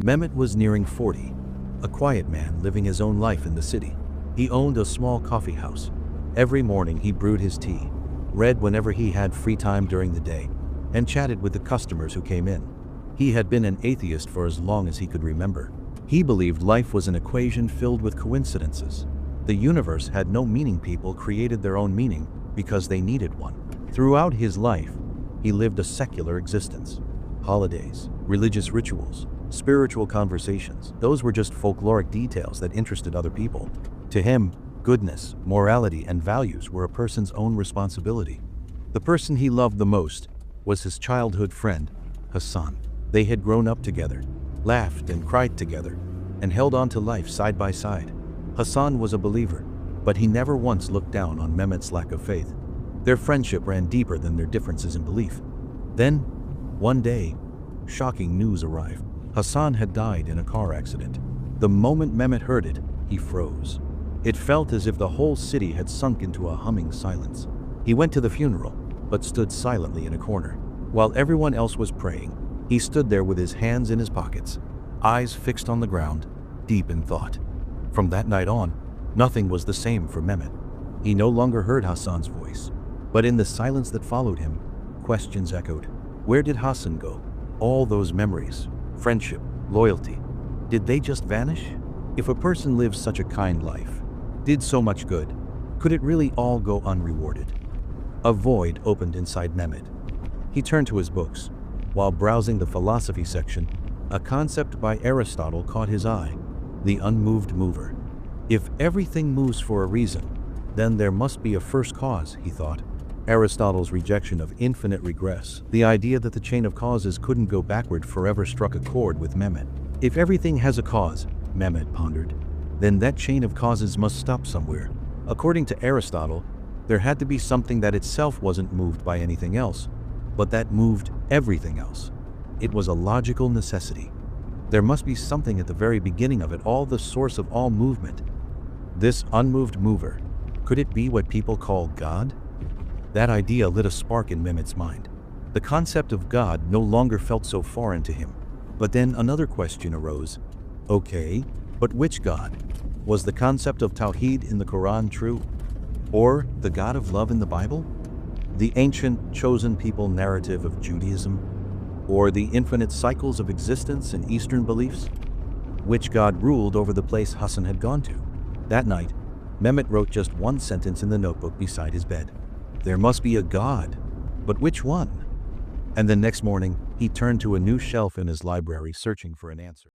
Mehmet was nearing 40, a quiet man living his own life in the city. He owned a small coffee house. Every morning he brewed his tea, read whenever he had free time during the day, and chatted with the customers who came in. He had been an atheist for as long as he could remember. He believed life was an equation filled with coincidences. The universe had no meaning. People created their own meaning because they needed one. Throughout his life, he lived a secular existence. Holidays, religious rituals, spiritual conversations, those were just folkloric details that interested other people. To him, goodness, morality, and values were a person's own responsibility. The person he loved the most was his childhood friend, Hasan. They had grown up together, laughed and cried together, and held on to life side by side. Hasan was a believer, but he never once looked down on Mehmet's lack of faith. Their friendship ran deeper than their differences in belief. Then, one day, shocking news arrived. Hasan had died in a car accident. The moment Mehmet heard it, he froze. It felt as if the whole city had sunk into a humming silence. He went to the funeral, but stood silently in a corner. While everyone else was praying, he stood there with his hands in his pockets, eyes fixed on the ground, deep in thought. From that night on, nothing was the same for Mehmet. He no longer heard Hasan's voice, but in the silence that followed him, questions echoed. Where did Hasan go? All those memories, friendship, loyalty, did they just vanish? If a person lived such a kind life, did so much good, could it really all go unrewarded? A void opened inside Mehmet. He turned to his books. While browsing the philosophy section, a concept by Aristotle caught his eye: the unmoved mover. If everything moves for a reason, then there must be a first cause, he thought. Aristotle's rejection of infinite regress, the idea that the chain of causes couldn't go backward forever, struck a chord with Mehmet. If everything has a cause, Mehmet pondered, then that chain of causes must stop somewhere. According to Aristotle, there had to be something that itself wasn't moved by anything else, but that moved everything else. It was a logical necessity. There must be something at the very beginning of it all, the source of all movement. This unmoved mover, could it be what people call God? That idea lit a spark in Mehmet's mind. The concept of God no longer felt so foreign to him. But then another question arose. Okay, but which God? Was the concept of Tawhid in the Quran true? Or the God of love in the Bible? The ancient chosen people narrative of Judaism? Or the infinite cycles of existence in Eastern beliefs? Which God ruled over the place Hasan had gone to? That night, Mehmet wrote just one sentence in the notebook beside his bed. There must be a God, but which one? And the next morning, he turned to a new shelf in his library searching for an answer.